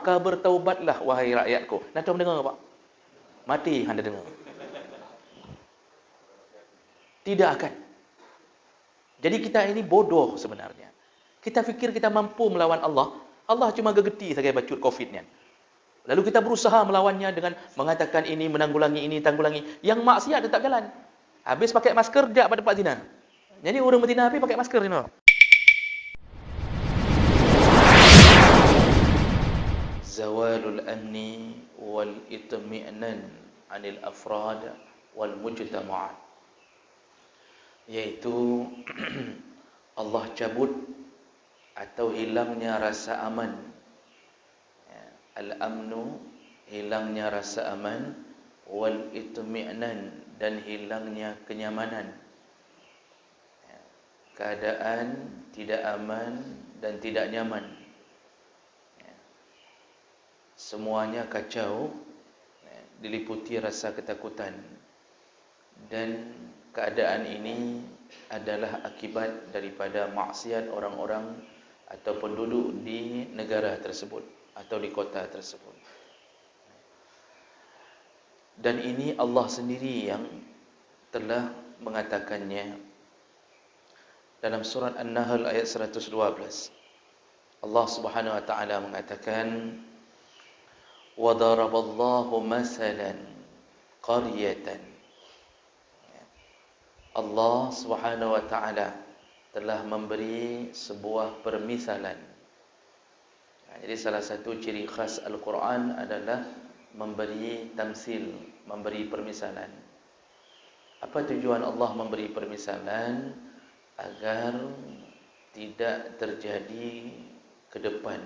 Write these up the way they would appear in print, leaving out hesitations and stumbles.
Maka bertaubatlah wahai rakyatku. Nak tahu mendengar Pak? Mati Anda dengar. Tidak akan. Jadi kita ini bodoh sebenarnya. Kita fikir kita mampu melawan Allah. Allah cuma gegeti saja bacut COVID ni. Lalu kita berusaha melawannya dengan mengatakan ini, menanggulangi ini, tanggulangi. Yang maksiat tetap jalan. Habis pakai masker, dia pada tempat zina. Jadi orang berzina habis pakai masker. You know? Zawalul amni wal itmi'nan anil afrad wal mujtama'at. Yaitu Allah cabut atau hilangnya rasa aman. Al-amnu, hilangnya rasa aman, wal itmi'nan, dan hilangnya kenyamanan. Keadaan tidak aman dan tidak nyaman. Semuanya kacau, diliputi rasa ketakutan. Dan keadaan ini adalah akibat daripada maksiat orang-orang atau penduduk di negara tersebut atau di kota tersebut. Dan ini Allah sendiri yang telah mengatakannya dalam surat An-Nahl ayat 112. Allah Subhanahu wa taala mengatakan, "Wa daraballahu masalan qaryatan." Allah Subhanahu wa taala telah memberi sebuah permisalan. Jadi salah satu ciri khas Al-Quran adalah memberi tamsil, memberi permisalan. Apa tujuan Allah memberi permisalan? Agar tidak terjadi ke depan,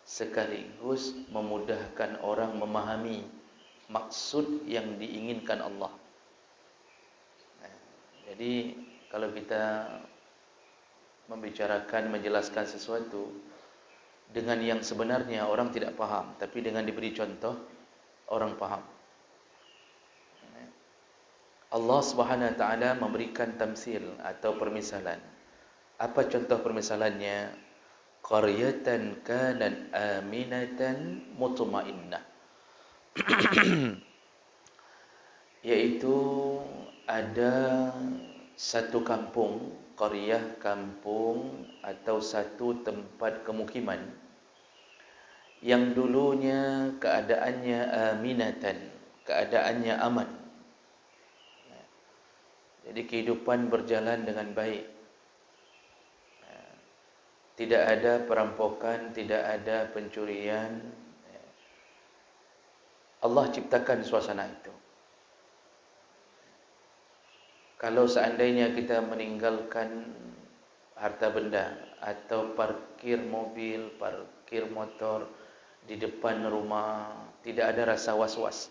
sekaligus memudahkan orang memahami maksud yang diinginkan Allah. Jadi kalau kita membicarakan, menjelaskan sesuatu dengan yang sebenarnya orang tidak faham, tapi dengan diberi contoh orang faham. Allah Subhanahu wa taala memberikan tamsil atau permisalan. Apa contoh permisalannya? Qaryatan kanat aminatan mutmainnah. Yaitu ada satu kampung, qaryah, kampung atau satu tempat kemukiman yang dulunya keadaannya aminatan, keadaannya aman. Jadi kehidupan berjalan dengan baik. Tidak ada perampokan, tidak ada pencurian. Allah ciptakan suasana itu. Kalau seandainya kita meninggalkan harta benda atau parkir mobil, parkir motor di depan rumah, tidak ada rasa was-was.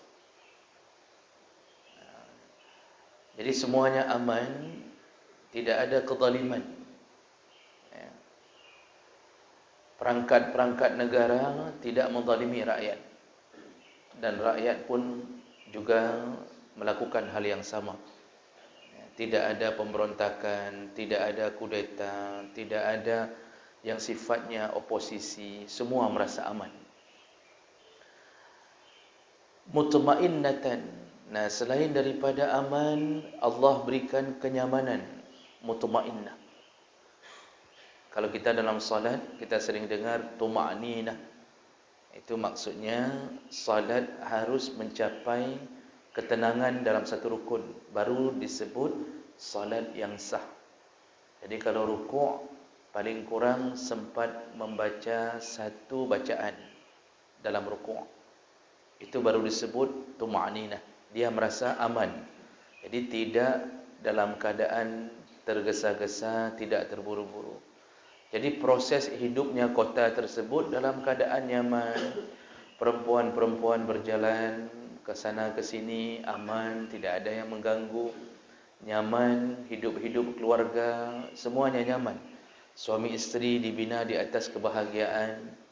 Jadi semuanya aman, tidak ada kezaliman. Perangkat-perangkat negara tidak menzalimi rakyat, dan rakyat pun juga melakukan hal yang sama. Tidak ada pemberontakan, tidak ada kudeta, tidak ada yang sifatnya oposisi, semua merasa aman. Mutmainnatan. Nah, selain daripada aman, Allah berikan kenyamanan, mutmainnah. Kalau kita dalam salat, kita sering dengar tuma'ninah. Itu maksudnya salat harus mencapai ketenangan dalam satu rukun, baru disebut salat yang sah. Jadi kalau rukuk, paling kurang sempat membaca satu bacaan dalam rukuk, itu baru disebut tuma'ninah. Dia merasa aman. Jadi tidak dalam keadaan tergesa-gesa, tidak terburu-buru. Jadi proses hidupnya kota tersebut dalam keadaan nyaman. Perempuan-perempuan berjalan ke sana ke sini aman, tidak ada yang mengganggu. Nyaman, hidup-hidup keluarga, semuanya nyaman. Suami isteri dibina di atas kebahagiaan.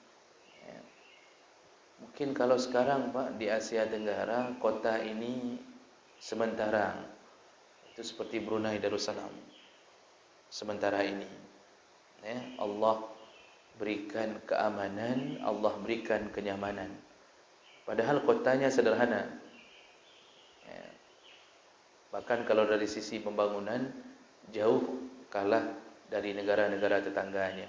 Mungkin kalau sekarang Pak di Asia Tenggara, kota ini sementara itu seperti Brunei Darussalam. Sementara ini Allah berikan keamanan, Allah berikan kenyamanan. Padahal kotanya sederhana. Ya. Bahkan kalau dari sisi pembangunan jauh kalah dari negara-negara tetangganya.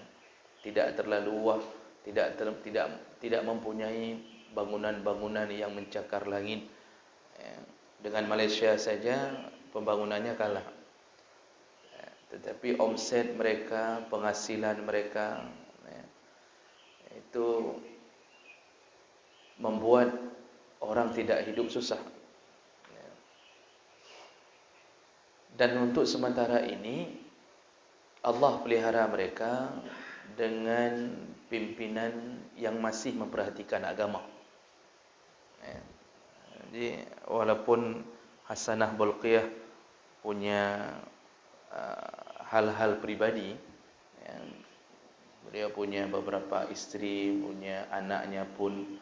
Tidak terlalu luas, tidak mempunyai bangunan-bangunan yang mencakar langit. Ya. Dengan Malaysia saja pembangunannya kalah. Ya. Tetapi omset mereka, penghasilan mereka, ya, itu membuat orang tidak hidup susah. Dan untuk sementara ini Allah pelihara mereka dengan pimpinan yang masih memperhatikan agama. Jadi walaupun Hasanah Bolqiyah punya hal-hal pribadi, beliau punya beberapa isteri, punya anaknya pun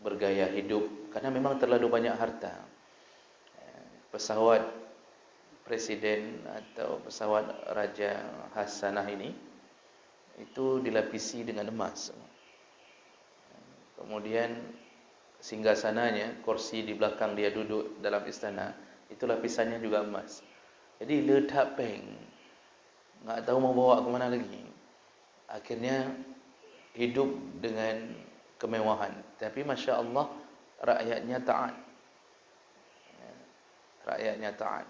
bergaya hidup karena memang terlalu banyak harta. Pesawat presiden atau pesawat Raja Hasanah ini itu dilapisi dengan emas. Kemudian singgasananya, kursi di belakang dia duduk dalam istana, itu lapisannya juga emas. Jadi ledak peng, nggak tahu mau bawa ke mana lagi. Akhirnya hidup dengan kemewahan. Tapi Masya Allah, rakyatnya taat. Rakyatnya taat.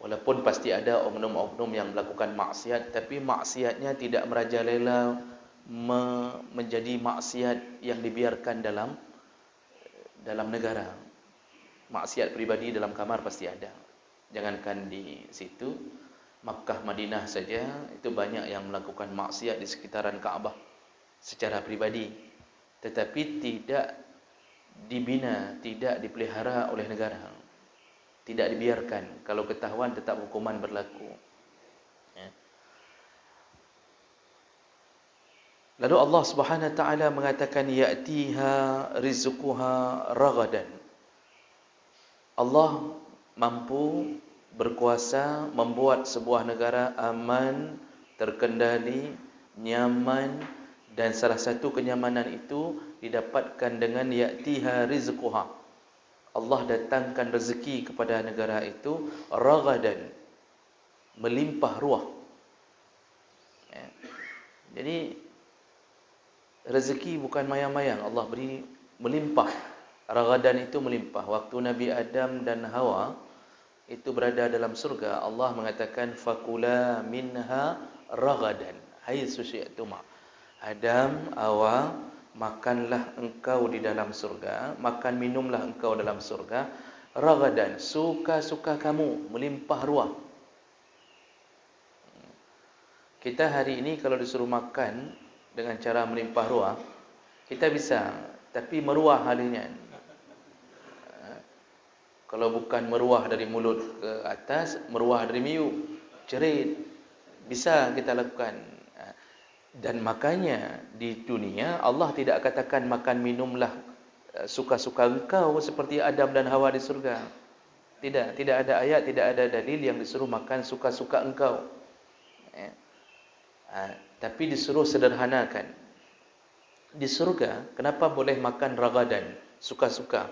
Walaupun pasti ada oknum-oknum yang melakukan maksiat, tapi maksiatnya tidak merajalela menjadi maksiat yang dibiarkan dalam negara. Maksiat pribadi dalam kamar pasti ada. Jangankan di situ, Makkah, Madinah saja itu banyak yang melakukan maksiat di sekitaran Kaabah secara pribadi, tetapi tidak dibina, tidak dipelihara oleh negara. Tidak dibiarkan. Kalau ketahuan tetap hukuman berlaku. Ya. Lalu Allah Subhanahu wa taala mengatakan ya'tiha rizquha ragadan. Allah mampu berkuasa membuat sebuah negara aman, terkendali, nyaman, dan salah satu kenyamanan itu didapatkan dengan ya'tiha rizquha. Allah datangkan rezeki kepada negara itu ragadan, melimpah ruah. Ya. Jadi rezeki bukan mayang-mayang, Allah beri melimpah. Ragadan itu melimpah. Waktu Nabi Adam dan Hawa itu berada dalam surga, Allah mengatakan fakula minha ragadan haitsu syi'tuma. Adam, Hawa, makanlah engkau di dalam surga, makan minumlah engkau dalam surga, ragadan, suka-suka kamu, melimpah ruah. Kita hari ini kalau disuruh makan dengan cara melimpah ruah, kita bisa, tapi meruah halinya. Kalau bukan meruah dari mulut ke atas, meruah dari miu, cerit, bisa kita lakukan. Dan makanya di dunia Allah tidak katakan makan minumlah suka-suka engkau seperti Adam dan Hawa di surga. Tidak ada ayat, tidak ada dalil yang disuruh makan suka-suka engkau. Tapi disuruh sederhanakan. Di surga, kenapa boleh makan ragadan, suka-suka?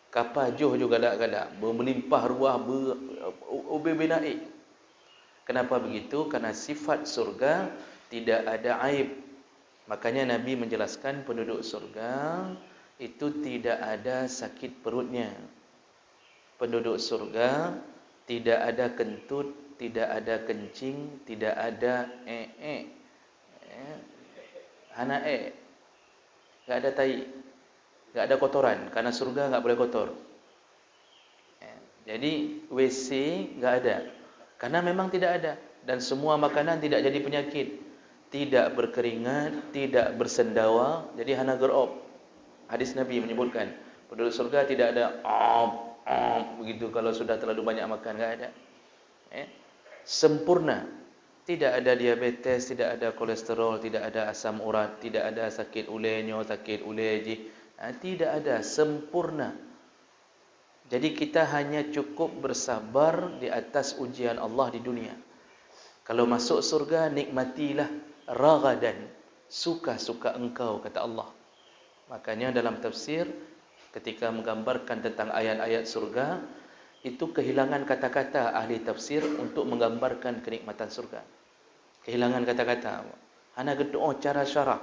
Kapajuh juga galak-galak, bermelimpah ruah, berbinaik. Kenapa begitu? Karena sifat surga tidak ada aib. Makanya Nabi menjelaskan penduduk surga itu tidak ada sakit perutnya. Penduduk surga tidak ada kentut, tidak ada kencing, tidak ada hana enggak ada tai, enggak ada kotoran, karena surga enggak boleh kotor. Jadi WC enggak ada, karena memang tidak ada. Dan semua makanan tidak jadi penyakit, tidak berkeringat, tidak bersendawa, jadi hana gerop. Hadis Nabi menyebutkan penduduk surga tidak ada begitu kalau sudah terlalu banyak makan, enggak ada. Sempurna. Tidak ada diabetes, tidak ada kolesterol, tidak ada asam urat, tidak ada sakit ulenyo, sakit uleji. Tidak ada, sempurna. Jadi kita hanya cukup bersabar di atas ujian Allah di dunia. Kalau masuk surga, nikmatilah ragadan, suka-suka engkau, kata Allah. Makanya dalam tafsir ketika menggambarkan tentang ayat-ayat surga, itu kehilangan kata-kata ahli tafsir untuk menggambarkan kenikmatan surga. Kehilangan kata-kata. Hanya doa cara syarah.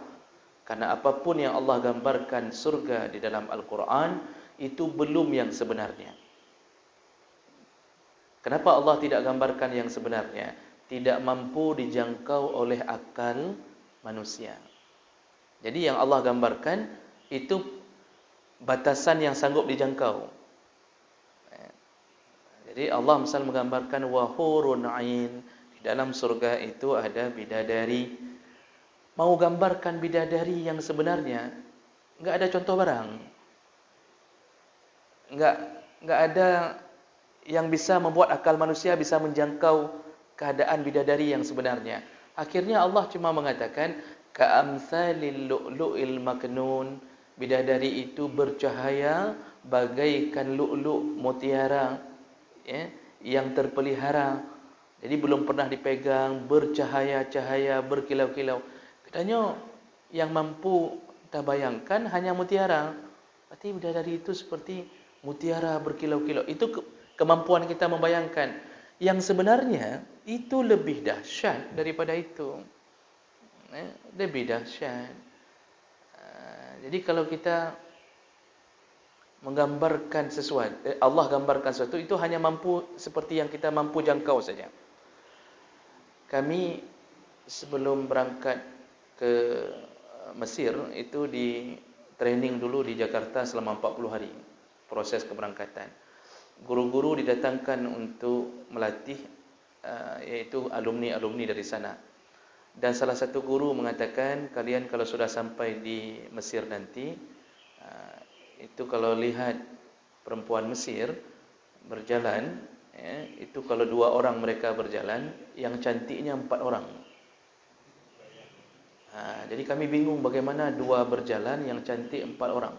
Karena apapun yang Allah gambarkan surga di dalam Al-Quran, itu belum yang sebenarnya. Kenapa Allah tidak gambarkan yang sebenarnya? Tidak mampu dijangkau oleh akal manusia. Jadi yang Allah gambarkan itu batasan yang sanggup dijangkau. Jadi Allah misal menggambarkan wahurun ain, di dalam surga itu ada bidadari. Mau gambarkan bidadari yang sebenarnya, enggak ada contoh barang. Enggak ada yang bisa membuat akal manusia bisa menjangkau keadaan bidadari yang sebenarnya. Akhirnya Allah cuma mengatakan ka'amsalil lu'lu'il maknun, bidadari itu bercahaya bagaikan lu'lu' mutiara, ya, yang terpelihara. Jadi belum pernah dipegang, bercahaya-cahaya, berkilau-kilau. Katanya yang mampu kita bayangkan hanya mutiara. Berarti bidadari itu seperti mutiara berkilau-kilau. Itu kemampuan kita membayangkan. Yang sebenarnya itu lebih dahsyat daripada itu. Lebih dahsyat. Jadi kalau kita menggambarkan sesuatu, Allah gambarkan sesuatu, itu hanya mampu seperti yang kita mampu jangkau saja. Kami sebelum berangkat ke Mesir itu di training dulu di Jakarta selama 40 hari proses keberangkatan. Guru-guru didatangkan untuk melatih, yaitu alumni-alumni dari sana. Dan salah satu guru mengatakan, kalian kalau sudah sampai di Mesir nanti, itu kalau lihat perempuan Mesir berjalan, itu kalau 2 orang mereka berjalan, yang cantiknya 4 orang. Jadi kami bingung bagaimana 2 berjalan, yang cantik 4 orang.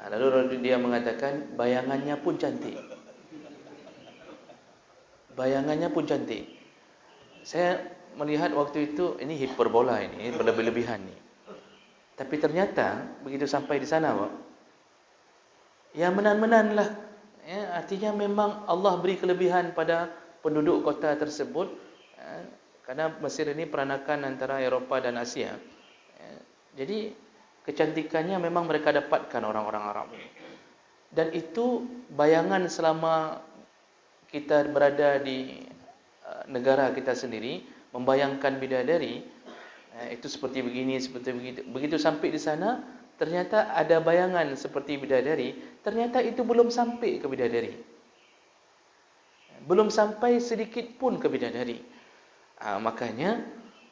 Lalu dia mengatakan bayangannya pun cantik. Bayangannya pun cantik. Saya melihat waktu itu ini hiperbola, ini berlebih-lebihan ni. Tapi ternyata begitu sampai di sana, Pak, ya menan-menanlah. Ya, artinya memang Allah beri kelebihan pada penduduk kota tersebut. Karena Mesir ini peranakan antara Eropah dan Asia. Jadi kecantikannya memang mereka dapatkan orang-orang Arab ini. Dan itu bayangan selama kita berada di negara kita sendiri, membayangkan bidadari, itu seperti begini, seperti begitu. Begitu sampai di sana, ternyata ada bayangan seperti bidadari, ternyata itu belum sampai ke bidadari. Belum sampai sedikit pun ke bidadari. Makanya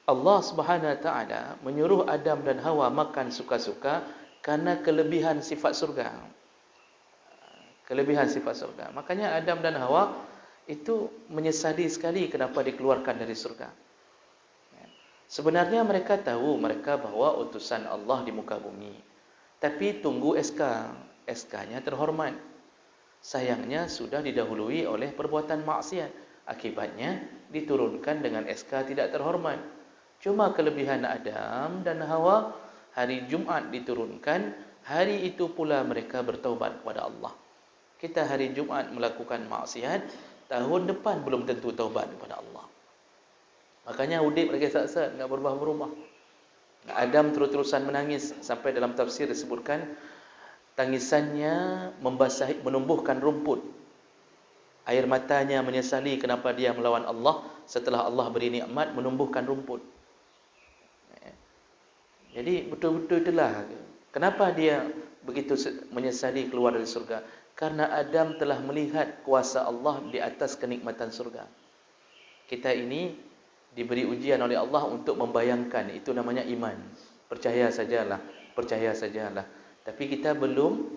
Allah Subhanahu Wa Taala menyuruh Adam dan Hawa makan suka-suka karena kelebihan sifat surga. Kelebihan sifat surga. Makanya Adam dan Hawa itu menyesali sekali kenapa dikeluarkan dari surga. Sebenarnya mereka tahu mereka bawa utusan Allah di muka bumi. Tapi tunggu SK. SK-nya terhormat. Sayangnya sudah didahului oleh perbuatan maksiat. Akibatnya diturunkan dengan SK tidak terhormat. Cuma kelebihan Adam dan Hawa, hari Jumat diturunkan, hari itu pula mereka bertaubat kepada Allah. Kita hari Jumat melakukan maksiat, tahun depan belum tentu taubat kepada Allah. Makanya udip lagi sat-sat, enggak berubah-berubah. Adam terus-terusan menangis, sampai dalam tafsir disebutkan tangisannya menumbuhkan rumput. Air matanya menyesali kenapa dia melawan Allah setelah Allah beri nikmat menumbuhkan rumput. Jadi betul-betul itulah kenapa dia begitu menyesali keluar dari surga. Karena Adam telah melihat kuasa Allah di atas kenikmatan surga. Kita ini diberi ujian oleh Allah untuk membayangkan, itu namanya iman. Percaya sajalah, percaya sajalah. Tapi kita belum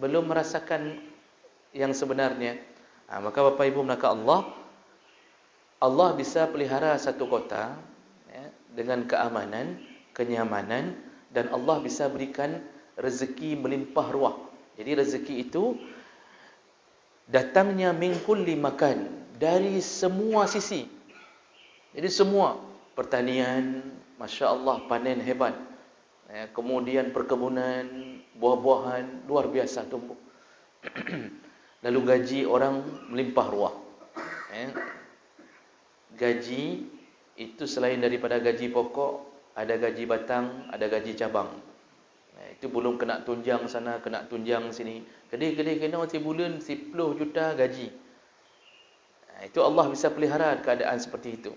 merasakan yang sebenarnya. Maka Bapak Ibu melaka Allah bisa pelihara satu kota, ya, dengan keamanan, kenyamanan, dan Allah bisa berikan rezeki melimpah ruah. Jadi rezeki itu datangnya min kulli makan, dari semua sisi. Jadi semua pertanian, Masya Allah, panen hebat. Kemudian perkebunan, buah-buahan luar biasa tumbuh. Lalu gaji orang melimpah ruah. Gaji itu selain daripada gaji pokok, ada gaji batang, ada gaji cabang. Itu belum kena tunjang sana, kena tunjang sini. Kedai-kedai kena setiap bulan 10 juta gaji. Itu Allah bisa pelihara keadaan seperti itu.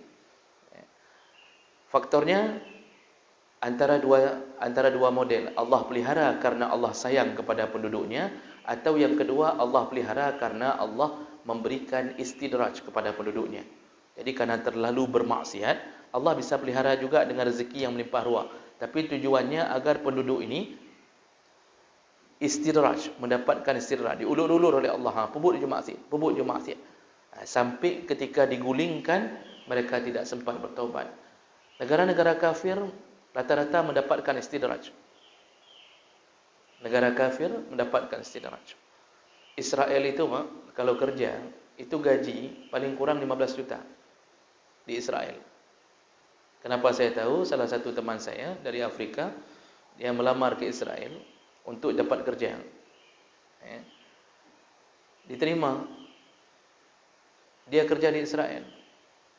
Faktornya antara dua model. Allah pelihara karena Allah sayang kepada penduduknya, atau yang kedua Allah pelihara karena Allah memberikan istidraj kepada penduduknya. Jadi karena terlalu bermaksiat, Allah bisa pelihara juga dengan rezeki yang melimpah ruah. Tapi tujuannya agar penduduk ini istidraj, mendapatkan istidraj, diulur-ulur oleh Allah. Pebut je maksiat. Sampai ketika digulingkan, mereka tidak sempat bertaubat. Negara-negara kafir rata-rata mendapatkan istidraj. Negara kafir mendapatkan istidraj. Israel itu kalau kerja, itu gaji paling kurang 15 juta di Israel. Kenapa saya tahu? Salah satu teman saya dari Afrika, dia melamar ke Israel untuk dapat kerja. Diterima. Dia kerja di Israel.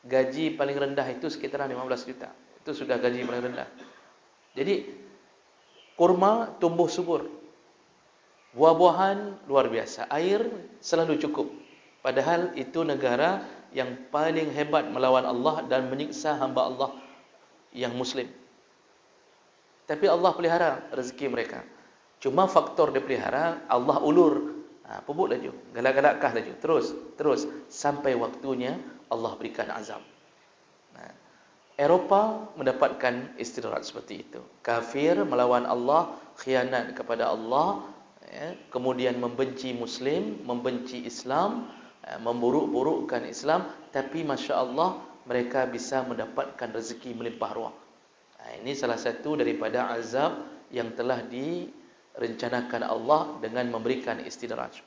Gaji paling rendah itu sekitar 15 juta. Itu sudah gaji paling rendah. Jadi kurma tumbuh subur. Buah-buahan luar biasa. Air selalu cukup. Padahal itu negara yang paling hebat melawan Allah dan menyiksa hamba Allah yang Muslim. Tapi Allah pelihara rezeki mereka. Cuma faktor dia pelihara, Allah ulur. Pebut laju, galak-galakkah laju. Terus sampai waktunya Allah berikan azab. Eropah mendapatkan istidraj seperti itu. Kafir melawan Allah, khianat kepada Allah, kemudian membenci Muslim, membenci Islam, memburuk-burukkan Islam, tapi Masya Allah mereka bisa mendapatkan rezeki melimpah ruah. Ini salah satu daripada azab yang telah direncanakan Allah dengan memberikan istidraj.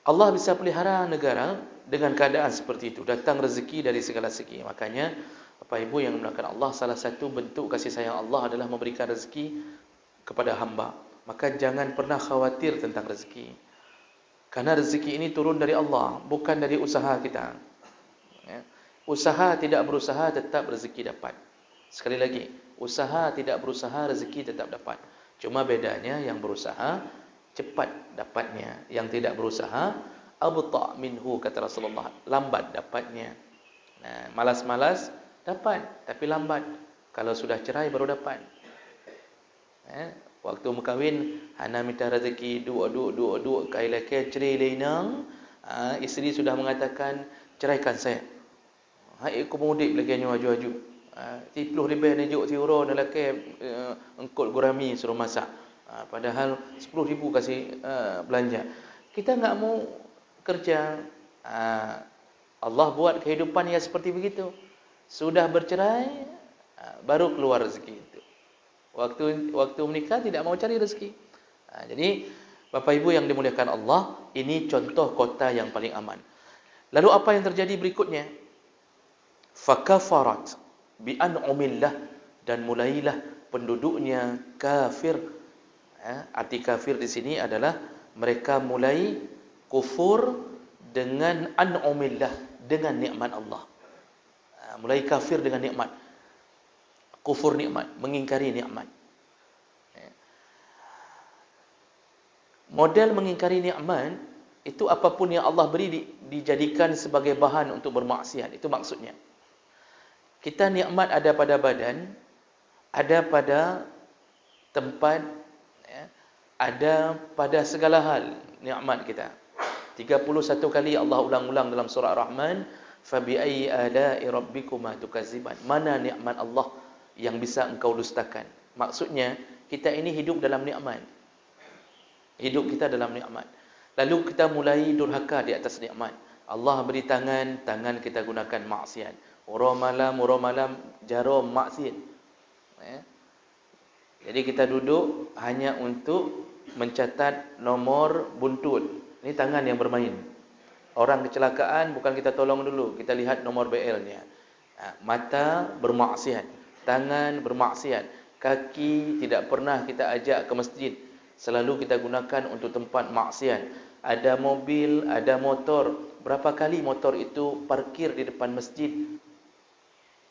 Allah bisa pelihara negara dengan keadaan seperti itu. Datang rezeki dari segala segi. Makanya Bapak Ibu yang dimuliakan Allah, salah satu bentuk kasih sayang Allah adalah memberikan rezeki kepada hamba. Maka jangan pernah khawatir tentang rezeki. Karena rezeki ini turun dari Allah, bukan dari usaha kita. Usaha tidak berusaha tetap rezeki dapat. Sekali lagi, usaha tidak berusaha rezeki tetap dapat. Cuma bedanya yang berusaha cepat dapatnya, yang tidak berusaha abta' minhu, kata Rasulullah, lambat dapatnya. Malas-malas dapat tapi lambat. Kalau sudah cerai baru dapat. Waktu berkahwin hana minta rezeki duk kai leke cerai lenang, isteri sudah mengatakan ceraikan saya. Hai aku mudik lagi aju-aju. 10 lebih ni juk tiuro lelaki engkol gurami suruh masak. Padahal 10,000 kasih belanja. Kita enggak mau kerja. Allah buat kehidupan yang seperti begitu. Sudah bercerai baru keluar rezeki itu. Waktu menikah tidak mau cari rezeki. Jadi Bapak Ibu yang dimuliakan Allah, ini contoh kota yang paling aman. Lalu apa yang terjadi berikutnya? Fakafarat bi an'umillah, dan mulailah penduduknya kafir. Arti kafir di sini adalah mereka mulai kufur dengan an'umillah, dengan nikmat Allah. Mulai kafir dengan nikmat. Kufur nikmat, mengingkari nikmat. Model mengingkari nikmat itu apapun yang Allah beri dijadikan sebagai bahan untuk bermaksiat. Itu maksudnya. Kita nikmat ada pada badan, ada pada tempat, ada pada segala hal nikmat kita. 31 kali Allah ulang-ulang dalam surah Ar-Rahman, fabi ayyi ala'i rabbikuma tukadziban. Mana nikmat Allah yang bisa engkau dustakan? Maksudnya kita ini hidup dalam nikmat. Hidup kita dalam nikmat. Lalu kita mulai durhaka di atas nikmat. Allah beri tangan, tangan kita gunakan maksiat. Urau malam jarum maksiat. Jadi kita duduk hanya untuk mencatat nomor buntut. Ini tangan yang bermain. Orang kecelakaan bukan kita tolong dulu, kita lihat nomor BL-nya. Mata bermaksiat, tangan bermaksiat, kaki tidak pernah kita ajak ke masjid, selalu kita gunakan untuk tempat maksiat. Ada mobil, ada motor. Berapa kali motor itu parkir di depan masjid?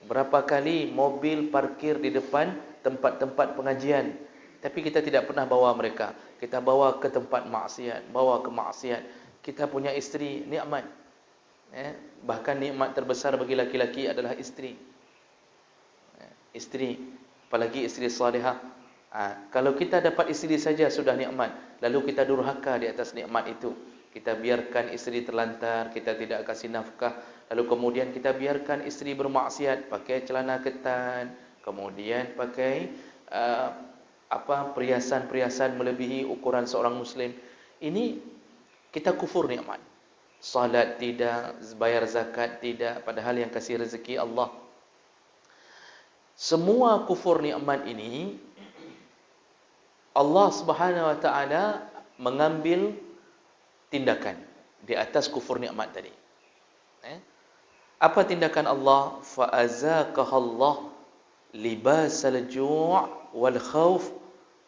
Berapa kali mobil parkir di depan tempat-tempat pengajian? Tapi kita tidak pernah bawa mereka. Kita bawa ke tempat maksiat, bawa ke maksiat. Kita punya isteri, nikmat. Bahkan nikmat terbesar bagi laki-laki adalah isteri. Isteri, apalagi isteri salihah. Kalau kita dapat isteri saja sudah nikmat, lalu kita durhaka di atas nikmat itu. Kita biarkan isteri terlantar, kita tidak kasih nafkah, lalu kemudian kita biarkan isteri bermaksiat, pakai celana ketan, kemudian pakai perhiasan-perhiasan melebihi ukuran seorang muslim. Ini kita kufur nikmat. Salat tidak, bayar zakat tidak, padahal yang kasih rezeki Allah. Semua kufur nikmat ini Allah Subhanahu wa taala mengambil tindakan di atas kufur nikmat tadi. Apa tindakan Allah? Fa azaqahallah libasal ju' wal khauf,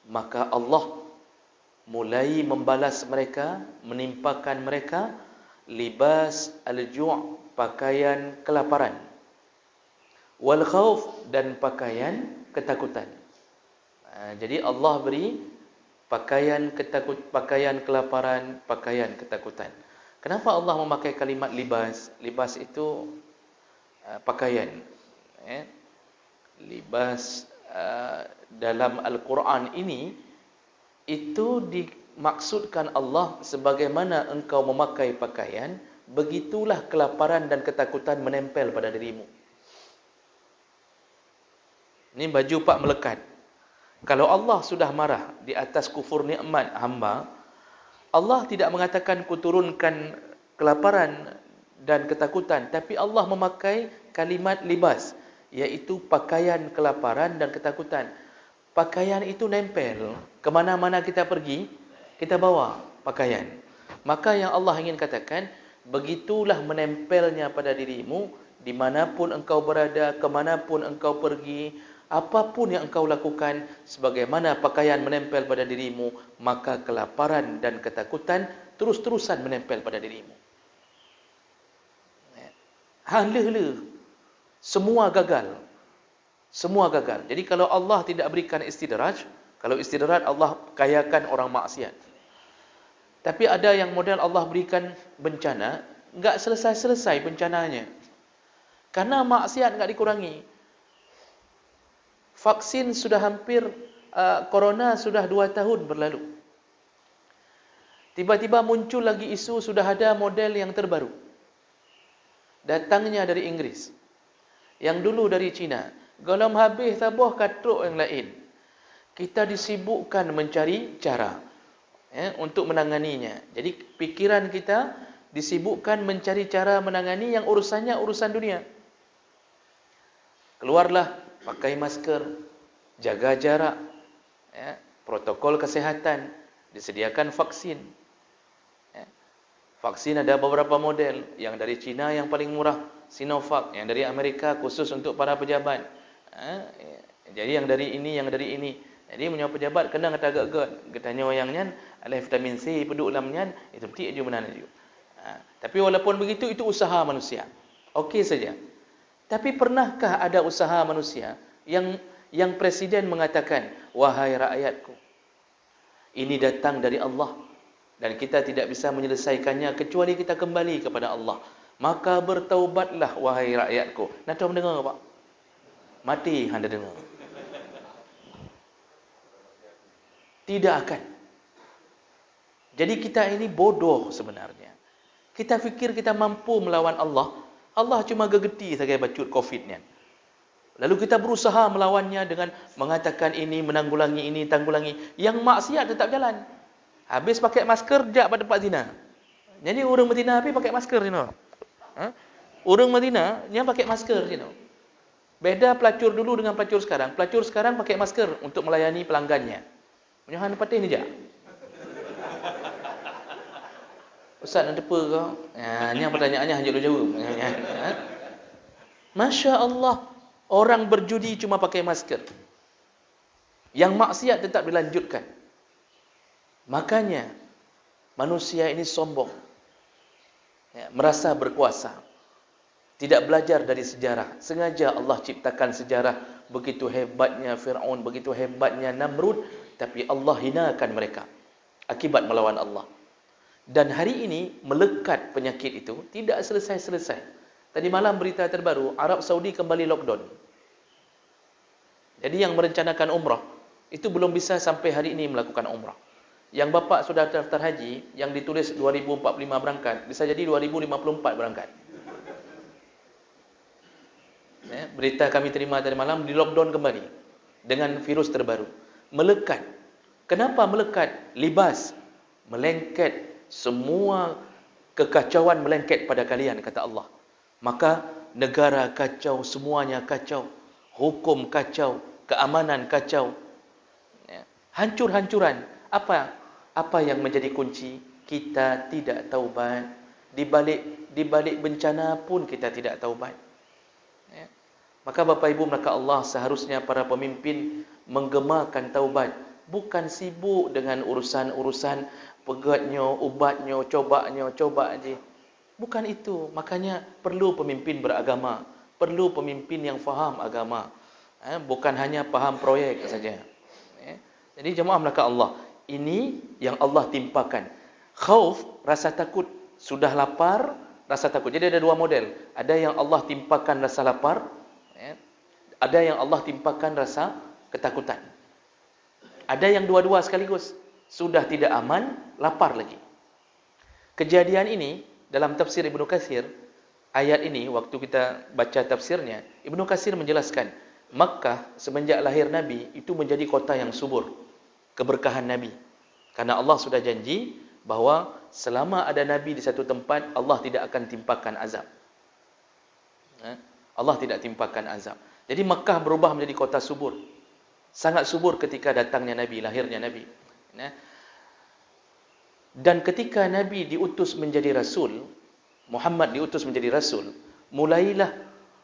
maka Allah mulai membalas mereka, menimpakan mereka libas al-ju', pakaian kelaparan, wal khauf, dan pakaian ketakutan. Jadi Allah beri pakaian kelaparan, pakaian ketakutan. Kenapa Allah memakai kalimat libas? Libas itu pakaian. Libas dalam Al-Quran ini itu dimaksudkan Allah sebagaimana engkau memakai pakaian, begitulah kelaparan dan ketakutan menempel pada dirimu. Ini baju pak melekat. Kalau Allah sudah marah di atas kufur nikmat hamba, Allah tidak mengatakan kuturunkan kelaparan dan ketakutan, tapi Allah memakai kalimat libas, iaitu pakaian kelaparan dan ketakutan. Pakaian itu nempel, kemana-mana kita pergi, kita bawa pakaian. Maka yang Allah ingin katakan, begitulah menempelnya pada dirimu, dimanapun engkau berada, kemanapun engkau pergi, apapun yang engkau lakukan, sebagaimana pakaian menempel pada dirimu, maka kelaparan dan ketakutan terus-terusan menempel pada dirimu. Hala-hala, semua gagal. Semua gagal. Jadi kalau Allah tidak berikan istidraj, kalau istidraj Allah kayakan orang maksiat. Tapi ada yang model Allah berikan bencana, enggak selesai-selesai bencananya. Karena maksiat enggak dikurangi. Vaksin sudah hampir, corona sudah 2 tahun berlalu. Tiba-tiba muncul lagi isu sudah ada model yang terbaru. Datangnya dari Inggris. Yang dulu dari China. Galam habis tabah katruk yang lain. Kita disibukkan mencari cara untuk menanganinya. Jadi pikiran kita disibukkan mencari cara menangani yang urusannya urusan dunia. Keluarlah pakai masker, jaga jarak, protokol kesehatan, disediakan vaksin. Vaksin ada beberapa model, yang dari China yang paling murah, Sinovac, yang dari Amerika khusus untuk para pejabat. Jadi yang dari ini, yang dari ini. Jadi punya pejabat kena kata agak-agak, katanya wayangnya ada vitamin C peduk lamnya, itu betul aja benar juga. Tapi walaupun begitu itu usaha manusia. Okey saja. Tapi pernahkah ada usaha manusia yang presiden mengatakan, wahai rakyatku, ini datang dari Allah dan kita tidak bisa menyelesaikannya kecuali kita kembali kepada Allah. Maka bertaubatlah wahai rakyatku. Nak tahu mendengar Pak? Mati anda dengar. Tidak akan. Jadi kita ini bodoh sebenarnya. Kita fikir kita mampu melawan Allah. Allah cuma gegeti sebagai bacut COVID-nya. Lalu kita berusaha melawannya dengan mengatakan ini, menanggulangi ini, tanggulangi. Yang maksiat tetap jalan. Habis pakai masker, jak pada tempat zina. Jadi orang Madinah habis pakai masker, you know. Orang Madinah yang pakai masker, you know. Beda pelacur dulu dengan pelacur sekarang. Pelacur sekarang pakai masker untuk melayani pelanggannya. Menyohan patih ni jak. Ustaz nak depa ke? Ni pertanyaannya hanya lu jawab. Masya Allah, orang berjudi cuma pakai masker. Yang maksiat tetap dilanjutkan. Makanya manusia ini sombong, merasa berkuasa, tidak belajar dari sejarah. Sengaja Allah ciptakan sejarah begitu hebatnya Fir'aun, begitu hebatnya Namrud, tapi Allah hinakan mereka akibat melawan Allah. Dan hari ini melekat penyakit itu tidak selesai-selesai. Tadi malam berita terbaru, Arab Saudi kembali lockdown. Jadi yang merencanakan umrah itu belum bisa sampai hari ini melakukan umrah. Yang bapak sudah daftar haji, yang ditulis 2045 berangkat, bisa jadi 2054 berangkat. Berita kami terima tadi malam, di lockdown kembali dengan virus terbaru. Melekat. Kenapa melekat? Libas, melengket, semua kekacauan melengket pada kalian, kata Allah. Maka negara kacau, semuanya kacau, hukum kacau, keamanan kacau, hancur-hancuran. Apa yang menjadi kunci? Kita tidak taubat. Di balik bencana pun kita tidak taubat. Maka Bapak Ibu maka Allah, seharusnya para pemimpin menggemakan taubat, bukan sibuk dengan urusan-urusan pegatnya, ubatnya, coba je. Bukan itu. Makanya perlu pemimpin beragama, perlu pemimpin yang faham agama, bukan hanya faham proyek saja. Jadi jemaah melaka Allah, ini yang Allah timpakan. Khauf, rasa takut. Sudah lapar, rasa takut. Jadi ada dua model. Ada yang Allah timpakan rasa lapar, ada yang Allah timpakan rasa ketakutan. Ada yang dua-dua sekaligus. Sudah tidak aman, lapar lagi. Kejadian ini dalam tafsir Ibnu Katsir, ayat ini waktu kita baca tafsirnya, Ibnu Katsir menjelaskan, Makkah semenjak lahir Nabi itu menjadi kota yang subur, keberkahan Nabi. Karena Allah sudah janji bahawa selama ada Nabi di satu tempat, Allah tidak akan timpakan azab. Allah tidak timpakan azab. Jadi Makkah berubah menjadi kota subur. Sangat subur ketika datangnya Nabi, lahirnya Nabi. Dan ketika Nabi diutus menjadi Rasul, Muhammad diutus menjadi Rasul, mulailah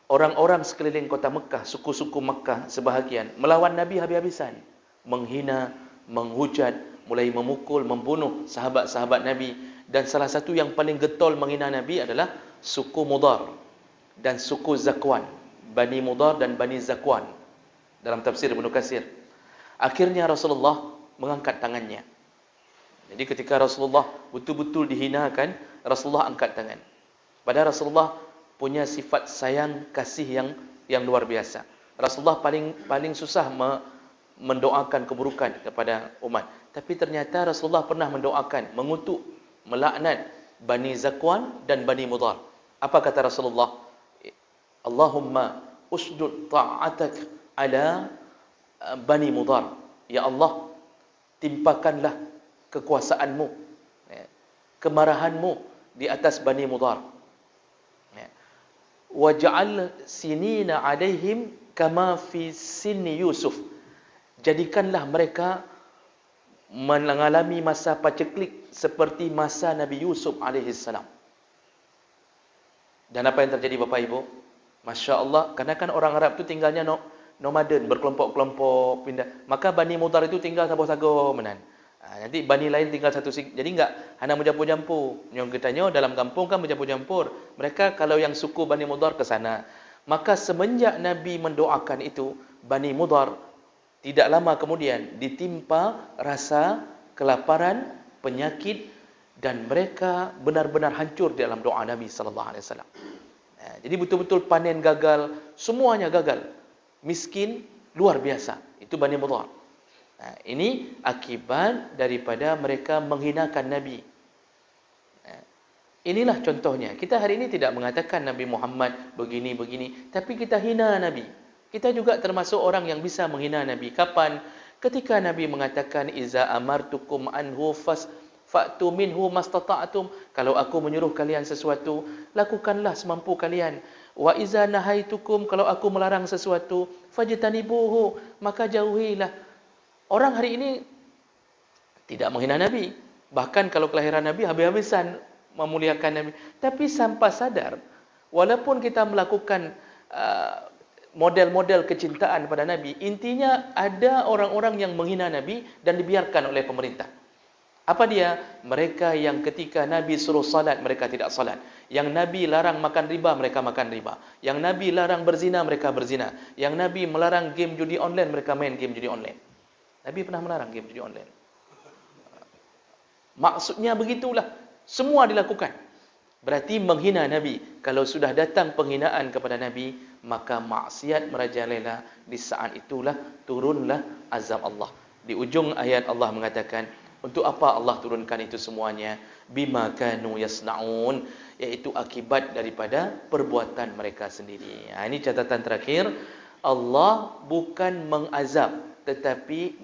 orang-orang sekeliling kota Mekah, suku-suku Mekah sebahagian, melawan Nabi habis-habisan. Menghina, menghujat, mulai memukul, membunuh sahabat-sahabat Nabi. Dan salah satu yang paling getol menghina Nabi adalah suku Mudar dan suku Zakwan. Bani Mudar dan Bani Zakwan. Dalam tafsir Ibnu Katsir. Akhirnya Rasulullah mengangkat tangannya. Jadi ketika Rasulullah betul-betul dihinakan, Rasulullah angkat tangan. Padahal Rasulullah punya sifat sayang kasih yang luar biasa. Rasulullah paling susah mendoakan keburukan kepada umat. Tapi ternyata Rasulullah pernah mendoakan, mengutuk, melaknat Bani Zakwan dan Bani Mudar. Apa kata Rasulullah? Allahumma usdud ta'atak ala Bani Mudar. Ya Allah, timpakanlah kekuasaanmu, kemarahanmu di atas Bani Mudar. Waj'al sinina alaihim kama fi sinni Yusuf. Jadikanlah mereka mengalami masa paceklik seperti masa Nabi Yusuf alaihissalam. Dan apa yang terjadi Bapak Ibu? Masya Allah, karena kan orang Arab itu tinggalnya nomaden, berkelompok-kelompok pindah. Maka Bani Mudar itu tinggal sago-sago menan. Nanti Bani lain tinggal satu jadi enggak hanya mencampur-campur. Yang katanya dalam kampung kan mencampur-campur. Mereka kalau yang suku Bani Mudar ke sana. Maka semenjak Nabi mendoakan itu, Bani Mudar tidak lama kemudian ditimpa rasa kelaparan, penyakit, dan mereka benar-benar hancur di dalam doa Nabi sallallahu alaihi wasallam. Jadi betul-betul panen gagal, semuanya gagal. Miskin luar biasa. Itu Bani Mudar. Ini akibat daripada mereka menghinakan Nabi. Inilah contohnya. Kita hari ini tidak mengatakan Nabi Muhammad begini-begini, tapi kita hina Nabi. Kita juga termasuk orang yang bisa menghina Nabi. Kapan? Ketika Nabi mengatakan iza amartukum anhu fa'tu minhu mastata'tum. Kalau aku menyuruh kalian sesuatu, lakukanlah semampu kalian. Wa iza nahaitukum, kalau aku melarang sesuatu, fajtanibuhu, maka jauhilah. Orang hari ini tidak menghina Nabi. Bahkan kalau kelahiran Nabi habis-habisan memuliakan Nabi. Tapi tanpa sadar, walaupun kita melakukan model-model kecintaan pada Nabi, intinya ada orang-orang yang menghina Nabi dan dibiarkan oleh pemerintah. Apa dia? Mereka yang ketika Nabi suruh salat, mereka tidak salat. Yang Nabi larang makan riba, mereka makan riba. Yang Nabi larang berzina, mereka berzina. Yang Nabi melarang game judi online, mereka main game judi online. Nabi pernah melarang game judi online. Maksudnya begitulah. Semua dilakukan. Berarti menghina Nabi. Kalau sudah datang penghinaan kepada Nabi, maka maksiat merajalela. Di saat itulah turunlah azab Allah. Di ujung ayat Allah mengatakan, untuk apa Allah turunkan itu semuanya? Bima kanu yasnaun, iaitu akibat daripada perbuatan mereka sendiri. Ini catatan terakhir. Allah bukan mengazab, tetapi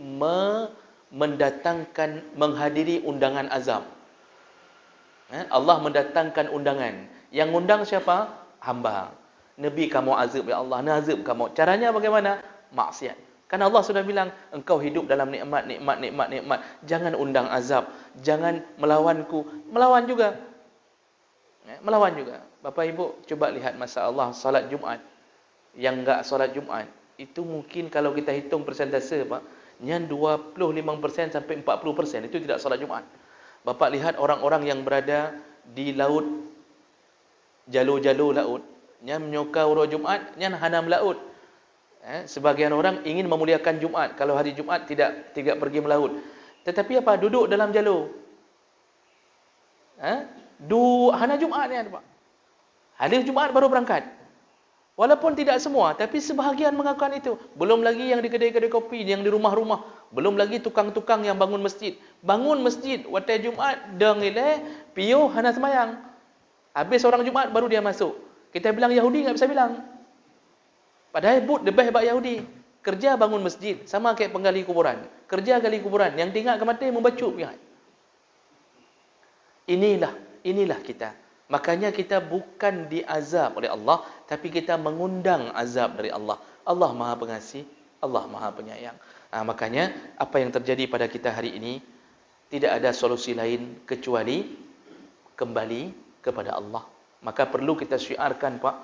mendatangkan, menghadiri undangan azab. Allah mendatangkan undangan. Yang undang siapa? Hamba. Nabi kamu azab ya Allah, nazab kamu. Caranya bagaimana? Maksiat. Kan Allah sudah bilang, engkau hidup dalam nikmat. Jangan undang azab. Jangan melawanku. Melawan juga. Melawan juga. Bapak Ibu, coba lihat masa Allah salat Jumaat. Yang enggak salat Jumaat, itu mungkin kalau kita hitung persentase, Pak, yang 25% sampai 40% itu tidak salat Jumaat. Bapak lihat orang-orang yang berada di laut, jalur-jalur laut, yang menyokau roh Jumaat, yang hanam laut. Sebagian orang ingin memuliakan Jumaat. Kalau hari Jumaat tidak pergi melaut. Tetapi apa? Duduk dalam jalur. Hana Jumaat ni ada, Pak. Hari Jumaat baru berangkat. Walaupun tidak semua, tapi sebahagian mengakukan itu. Belum lagi yang di kedai-kedai kopi, yang di rumah-rumah. Belum lagi tukang-tukang yang bangun masjid. Bangun masjid, waktu Jumaat, dengile, piyo, hana semayang. Habis orang Jumaat, baru dia masuk. Kita bilang Yahudi, tak bisa bilang. Padahal lebih hebat Yahudi. Kerja bangun masjid, sama kayak penggali kuburan. Kerja gali kuburan, yang tinggal ke mati, membacuk pihak. Inilah kita. Makanya kita bukan diazab oleh Allah, tapi kita mengundang azab dari Allah. Allah Maha Pengasih, Allah Maha Penyayang. Makanya apa yang terjadi pada kita hari ini, tidak ada solusi lain kecuali kembali kepada Allah. Maka perlu kita syiarkan, Pak,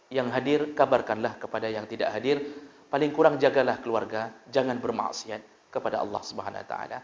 yang hadir kabarkanlah kepada yang tidak hadir. Paling kurang jagalah keluarga, jangan bermaksiat kepada Allah Subhanahu Wa Taala.